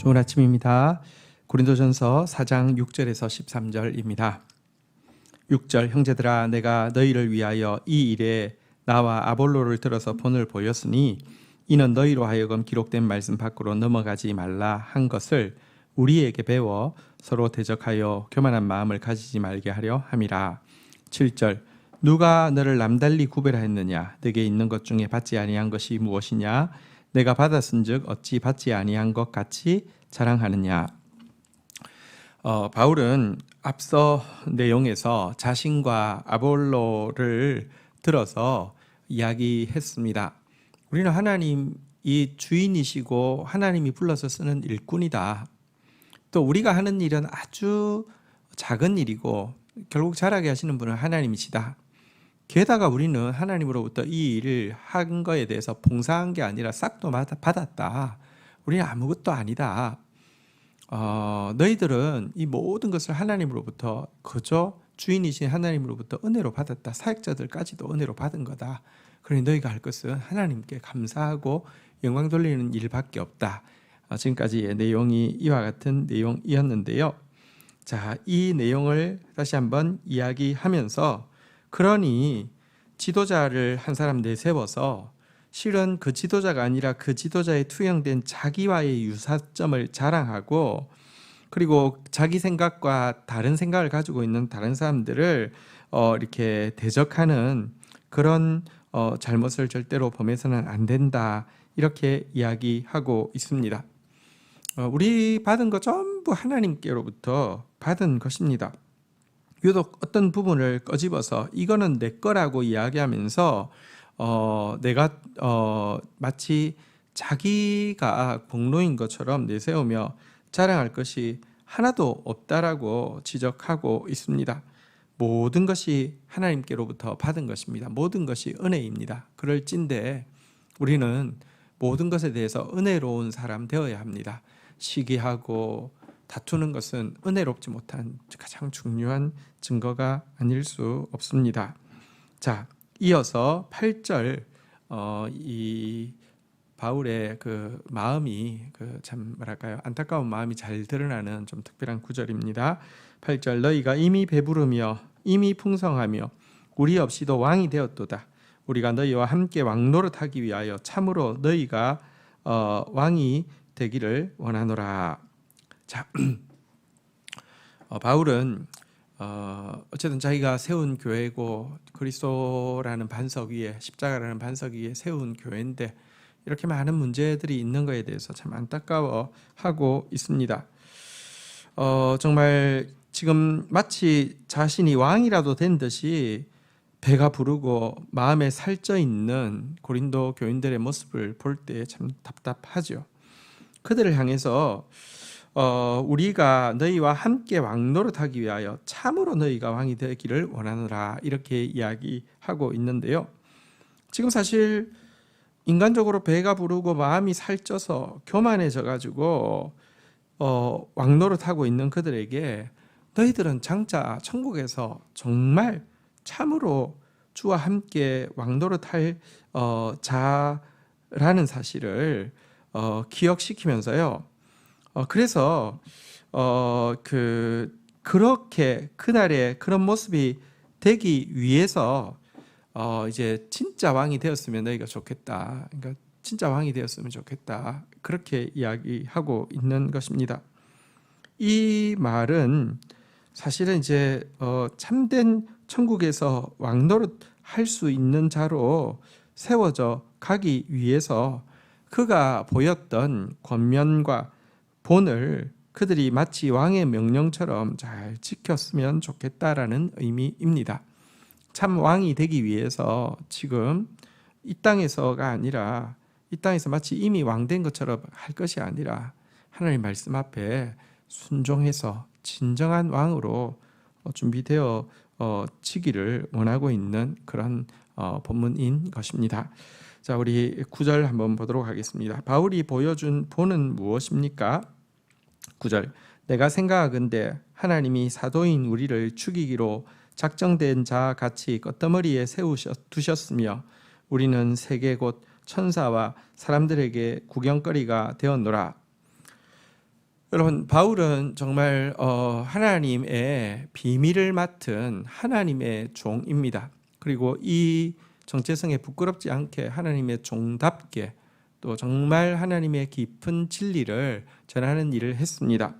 좋은 아침입니다. 고린도전서 4장 6절에서 13절입니다. 6절 형제들아 내가 너희를 위하여 이 일에 나와 아볼로를 들어서 본을 보였으니 이는 너희로 하여금 기록된 말씀 밖으로 넘어가지 말라 한 것을 우리에게 배워 서로 대적하여 교만한 마음을 가지지 말게 하려 함이라. 7절 누가 너를 남달리 구별하였느냐 내게 있는 것 중에 받지 아니한 것이 무엇이냐 내가 받았은즉 어찌 받지 아니한 것 같이 자랑하느냐. 바울은 앞서 내용에서 자신과 아볼로를 들어서 이야기했습니다. 우리는 하나님이 주인이시고 하나님이 불러서 쓰는 일꾼이다. 또 우리가 하는 일은 아주 작은 일이고 결국 잘하게 하시는 분은 하나님이시다. 게다가 우리는 하나님으로부터 이 일을 한 거에 대해서 봉사한 게 아니라 싹도 받았다. 우리는 아무것도 아니다. 너희들은 이 모든 것을 하나님으로부터 그저 주인이신 하나님으로부터 은혜로 받았다. 사역자들까지도 은혜로 받은 거다. 그러니 너희가 할 것은 하나님께 감사하고 영광 돌리는 일밖에 없다. 지금까지의 내용이 이와 같은 내용이었는데요. 자, 이 내용을 다시 한번 이야기하면서 그러니 지도자를 한 사람 내세워서 실은 그 지도자가 아니라 그 지도자에 투영된 자기와의 유사점을 자랑하고 그리고 자기 생각과 다른 생각을 가지고 있는 다른 사람들을 이렇게 대적하는 그런 잘못을 절대로 범해서는 안 된다. 이렇게 이야기하고 있습니다. 우리 받은 거 전부 하나님께로부터 받은 것입니다. 유독 어떤 부분을 꺼집어서 이거는 내 거라고 이야기하면서 내가 마치 자기가 공로인 것처럼 내세우며 자랑할 것이 하나도 없다라고 지적하고 있습니다. 모든 것이 하나님께로부터 받은 것입니다. 모든 것이 은혜입니다. 그럴진데 우리는 모든 것에 대해서 은혜로운 사람 되어야 합니다. 시기하고 다투는 것은 은혜롭지 못한 가장 중요한 증거가 아닐 수 없습니다. 자, 이어서 8절 이 바울의 그 마음이 참 뭐랄까요? 안타까운 마음이 잘 드러나는 좀 특별한 구절입니다. 8절 너희가 이미 배부르며 이미 풍성하며 우리 없이도 왕이 되었도다. 우리가 너희와 함께 왕노릇하기 위하여 참으로 너희가 왕이 되기를 원하노라. 자, 바울은 어쨌든 자기가 세운 교회고 그리스도라는 반석 위에 십자가라는 반석 위에 세운 교회인데 이렇게 많은 문제들이 있는 것에 대해서 참 안타까워하고 있습니다. 정말 지금 마치 자신이 왕이라도 된 듯이 배가 부르고 마음에 살쪄 있는 고린도 교인들의 모습을 볼 때 참 답답하죠. 그들을 향해서 우리가 너희와 함께 왕노릇하기 위하여 참으로 너희가 왕이 되기를 원하노라 이렇게 이야기하고 있는데요. 지금 사실 인간적으로 배가 부르고 마음이 살쪄서 교만해져 가지고 왕노릇하고 있는 그들에게 너희들은 장차 천국에서 정말 참으로 주와 함께 왕노릇할 자라는 사실을 기억시키면서요. 그래서 그렇게 그날의 그런 모습이 되기 위해서 이제 진짜 왕이 되었으면 너희가 좋겠다. 그러니까 진짜 왕이 되었으면 좋겠다. 그렇게 이야기하고 있는 것입니다. 이 말은 사실은 이제 참된 천국에서 왕노릇 할 수 있는 자로 세워져 가기 위해서 그가 보였던 권면과 본을 그들이 마치 왕의 명령처럼 잘 지켰으면 좋겠다라는 의미입니다. 참 왕이 되기 위해서 지금 이 땅에서가 아니라 이 땅에서 마치 이미 왕된 것처럼 할 것이 아니라 하나님 말씀 앞에 순종해서 진정한 왕으로 준비되어 지기를 원하고 있는 그런 본문인 것입니다. 자, 우리 9절 한번 보도록 하겠습니다. 바울이 보여준 본은 무엇입니까? 9절 내가 생각하건대 하나님이 사도인 우리를 죽이기로 작정된 자 같이 뗏더머리에 세우두셨으며 우리는 세계 곧 천사와 사람들에게 구경거리가 되었노라. 여러분, 바울은 정말 하나님의 비밀을 맡은 하나님의 종입니다. 그리고 이 정체성에 부끄럽지 않게 하나님의 종답게 또 정말 하나님의 깊은 진리를 전하는 일을 했습니다.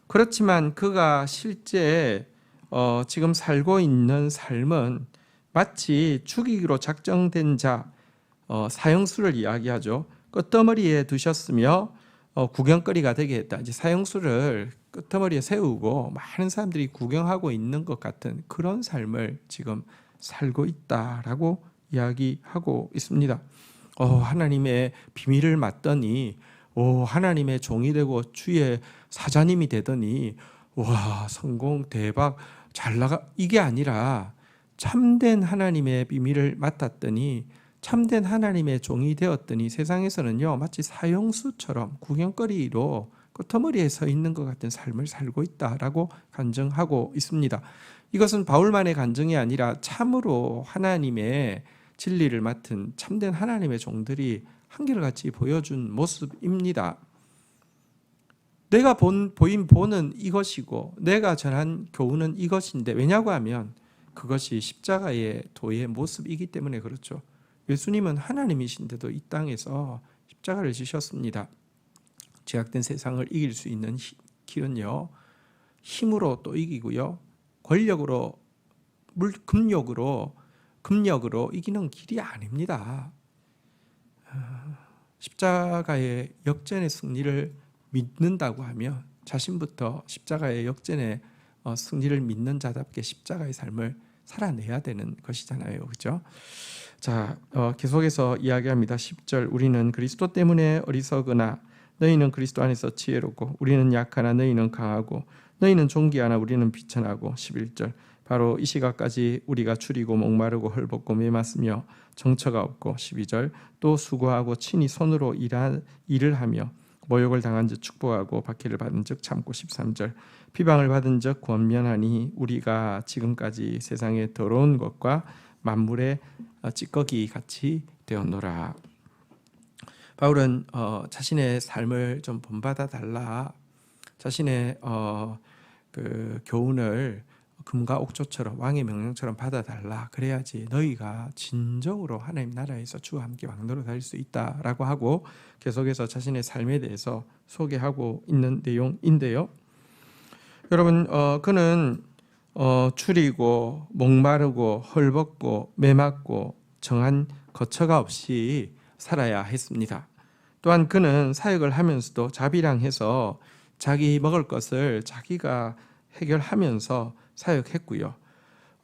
그렇지만 그가 실제 지금 살고 있는 삶은 마치 죽이기로 작정된 자, 사형수를 이야기하죠. 끄트머리에 두셨으며 구경거리가 되게 했다. 이제 사형수를 끄트머리에 세우고 많은 사람들이 구경하고 있는 것 같은 그런 삶을 지금 살고 있다라고 이야기하고 있습니다. 하나님의 비밀을 맡더니 하나님의 종이 되고 주의 사자님이 되더니 와, 성공, 대박, 잘 나가, 이게 아니라 참된 하나님의 비밀을 맡았더니 참된 하나님의 종이 되었더니 세상에서는요, 마치 사형수처럼 구경거리로 끄트머리에 서 있는 것 같은 삶을 살고 있다라고 간증하고 있습니다. 이것은 바울만의 간증이 아니라 참으로 하나님의 진리를 맡은 참된 하나님의 종들이 한결같이 보여준 모습입니다. 내가 보는 이것이고 내가 전한 교훈은 이것인데, 왜냐고 하면 그것이 십자가의 도의 모습이기 때문에 그렇죠. 예수님은 하나님이신데도 이 땅에서 십자가를 지셨습니다. 죄악된 세상을 이길 수 있는 길은요, 힘으로 또 이기고요, 권력으로, 금력으로 이기는 길이 아닙니다. 십자가의 역전의 승리를 믿는다고 하면 자신부터 십자가의 역전의 승리를 믿는 자답게 십자가의 삶을 살아내야 되는 것이잖아요. 그렇죠? 자, 계속해서 이야기합니다. 10절, 우리는 그리스도 때문에 어리석으나 너희는 그리스도 안에서 지혜롭고 우리는 약하나 너희는 강하고 너희는 존귀하나 우리는 비천하고. 11절, 바로 이 시각까지 우리가 추리고 목마르고 헐벗고 메맞으며 정처가 없고. 12절, 또 수고하고 친히 손으로 일을 하며 모욕을 당한 즉 축복하고 박해를 받은 즉 참고. 13절, 비방을 받은 즉 권면하니 우리가 지금까지 세상의 더러운 것과 만물의 찌꺼기 같이 되었노라. 바울은 자신의 삶을 좀 본받아 달라, 자신의 그 교훈을 금과 옥조처럼 왕의 명령처럼 받아달라, 그래야지 너희가 진정으로 하나님 나라에서 주와 함께 왕노릇 할 수 있다라고 하고, 계속해서 자신의 삶에 대해서 소개하고 있는 내용인데요. 여러분, 그는 추리고 목마르고 헐벗고 메맞고 정한 거처가 없이 살아야 했습니다. 또한 그는 사역을 하면서도 자비랑해서 자기 먹을 것을 자기가 해결하면서 사역했고요,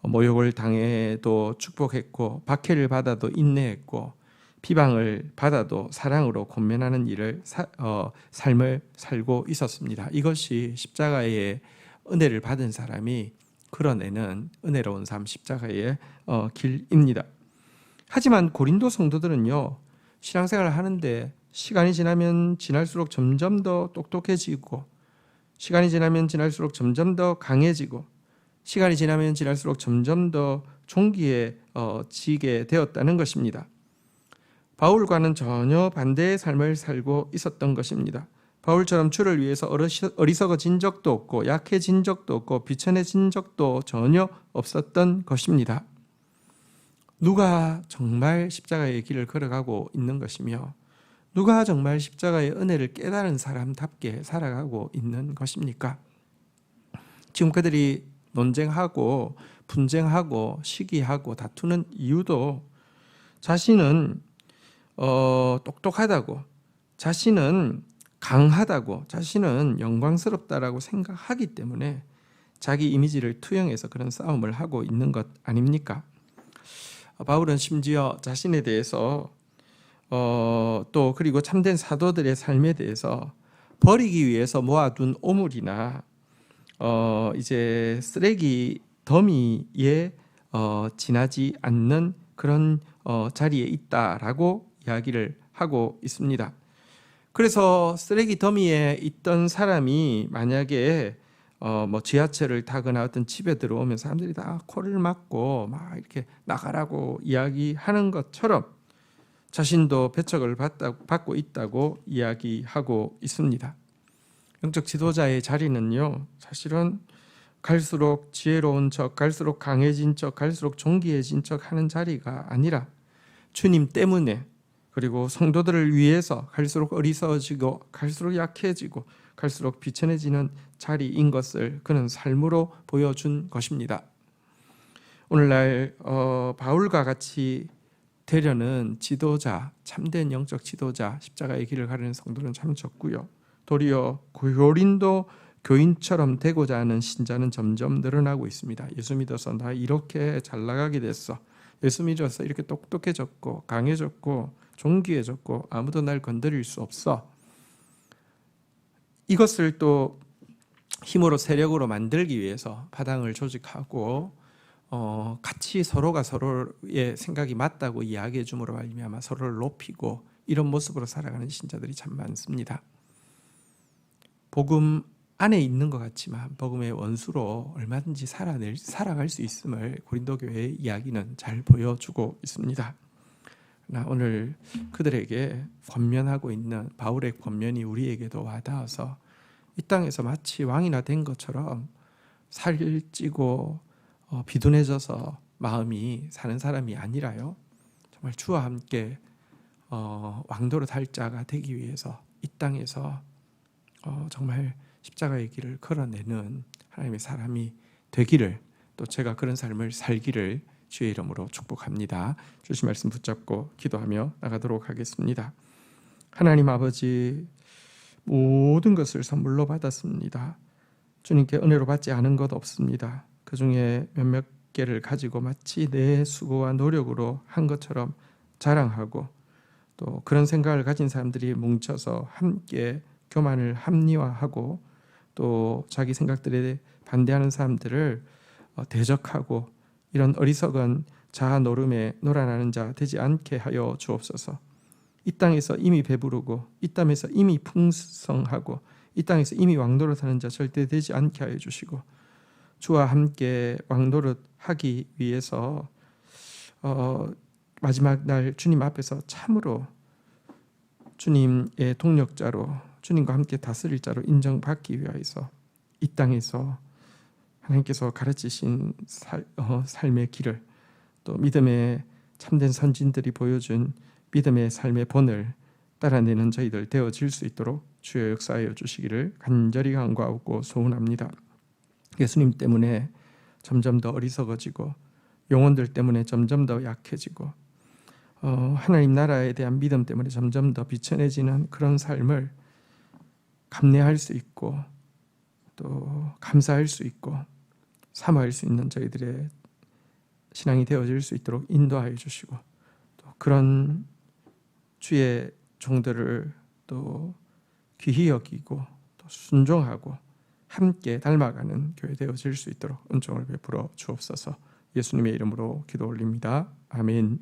모욕을 당해도 축복했고 박해를 받아도 인내했고 비방을 받아도 사랑으로 권면하는 일을 삶을 살고 있었습니다. 이것이 십자가의 은혜를 받은 사람이 그려내는 은혜로운 삶, 십자가의 길입니다. 하지만 고린도 성도들은요, 신앙생활을 하는데 시간이 지나면 지날수록 점점 더 똑똑해지고, 시간이 지나면 지날수록 점점 더 강해지고, 시간이 지나면 지날수록 점점 더 존귀해지게 되었다는 것입니다. 바울과는 전혀 반대의 삶을 살고 있었던 것입니다. 바울처럼 주를 위해서 어리석어진 적도 없고 약해진 적도 없고 비천해진 적도 전혀 없었던 것입니다. 누가 정말 십자가의 길을 걸어가고 있는 것이며 누가 정말 십자가의 은혜를 깨달은 사람답게 살아가고 있는 것입니까? 지금 그들이 논쟁하고 분쟁하고 시기하고 다투는 이유도 자신은 똑똑하다고, 자신은 강하다고, 자신은 영광스럽다라고 생각하기 때문에 자기 이미지를 투영해서 그런 싸움을 하고 있는 것 아닙니까? 바울은 심지어 자신에 대해서 또 그리고 참된 사도들의 삶에 대해서 버리기 위해서 모아둔 오물이나 이제 쓰레기 더미에 지나지 않는 그런 자리에 있다라고 이야기를 하고 있습니다. 그래서 쓰레기 더미에 있던 사람이 만약에 지하철을 타거나 어떤 집에 들어오면 사람들이 다 코를 막고 막 이렇게 나가라고 이야기하는 것처럼 자신도 배척을 받고 있다고 이야기하고 있습니다. 영적 지도자의 자리는요, 사실은 갈수록 지혜로운 척, 갈수록 강해진 척, 갈수록 존귀해진 척 하는 자리가 아니라 주님 때문에, 그리고 성도들을 위해서 갈수록 어리석어지고 갈수록 약해지고 갈수록 비천해지는 자리인 것을 그는 삶으로 보여준 것입니다. 오늘날 바울과 같이 되려는 지도자, 참된 영적 지도자, 십자가의 길을 가르는 성도는 참 적고요. 도리어 고린도 교인처럼 되고자 하는 신자는 점점 늘어나고 있습니다. 예수 믿어서 나 이렇게 잘 나가게 됐어. 예수 믿어서 이렇게 똑똑해졌고 강해졌고 존귀해졌고 아무도 날 건드릴 수 없어. 이것을 또 힘으로 세력으로 만들기 위해서 파당을 조직하고 같이 서로가 서로의 생각이 맞다고 이야기해 줌으로 말미암아 서로를 높이고 이런 모습으로 살아가는 신자들이 참 많습니다. 복음 안에 있는 것 같지만 복음의 원수로 얼마든지 살아갈 수 있음을 고린도 교회의 이야기는 잘 보여주고 있습니다. 그러나 오늘 그들에게 권면하고 있는 바울의 권면이 우리에게도 와닿아서 이 땅에서 마치 왕이나 된 것처럼 살찌고 비둔해져서 마음이 사는 사람이 아니라요, 정말 주와 함께 왕도로 달 자가 되기 위해서 이 땅에서 정말 십자가의 길을 걸어내는 하나님의 사람이 되기를, 또 제가 그런 삶을 살기를 주의 이름으로 축복합니다. 주신 말씀 붙잡고 기도하며 나가도록 하겠습니다. 하나님 아버지, 모든 것을 선물로 받았습니다. 주님께 은혜로 받지 않은 것 없습니다. 그 중에 몇몇 개를 가지고 마치 내 수고와 노력으로 한 것처럼 자랑하고, 또 그런 생각을 가진 사람들이 뭉쳐서 함께 교만을 합리화하고, 또 자기 생각들에 반대하는 사람들을 대적하고, 이런 어리석은 자아 노름에 놀아나는 자 되지 않게 하여 주옵소서. 이 땅에서 이미 배부르고 이 땅에서 이미 풍성하고 이 땅에서 이미 왕노릇 하는 자 절대 되지 않게 하여 주시고, 주와 함께 왕노릇 하기 위해서 마지막 날 주님 앞에서 참으로 주님의 동력자로, 주님과 함께 다스릴 자로 인정받기 위하여서 이 땅에서 하나님께서 가르치신 삶의 길을, 또 믿음의 참된 선진들이 보여준 믿음의 삶의 본을 따라내는 저희들 되어질 수 있도록 주여 역사하여 주시기를 간절히 간구하고 소원합니다. 예수님 때문에 점점 더 어리석어지고 영혼들 때문에 점점 더 약해지고 하나님 나라에 대한 믿음 때문에 점점 더 비천해지는 그런 삶을 감내할 수 있고 또 감사할 수 있고 사모할 수 있는 저희들의 신앙이 되어질 수 있도록 인도하여 주시고, 또 그런 주의 종들을 또 귀히 여기고 또 순종하고 함께 닮아가는 교회 되어질 수 있도록 은총을 베풀어 주옵소서. 예수님의 이름으로 기도 올립니다. 아멘.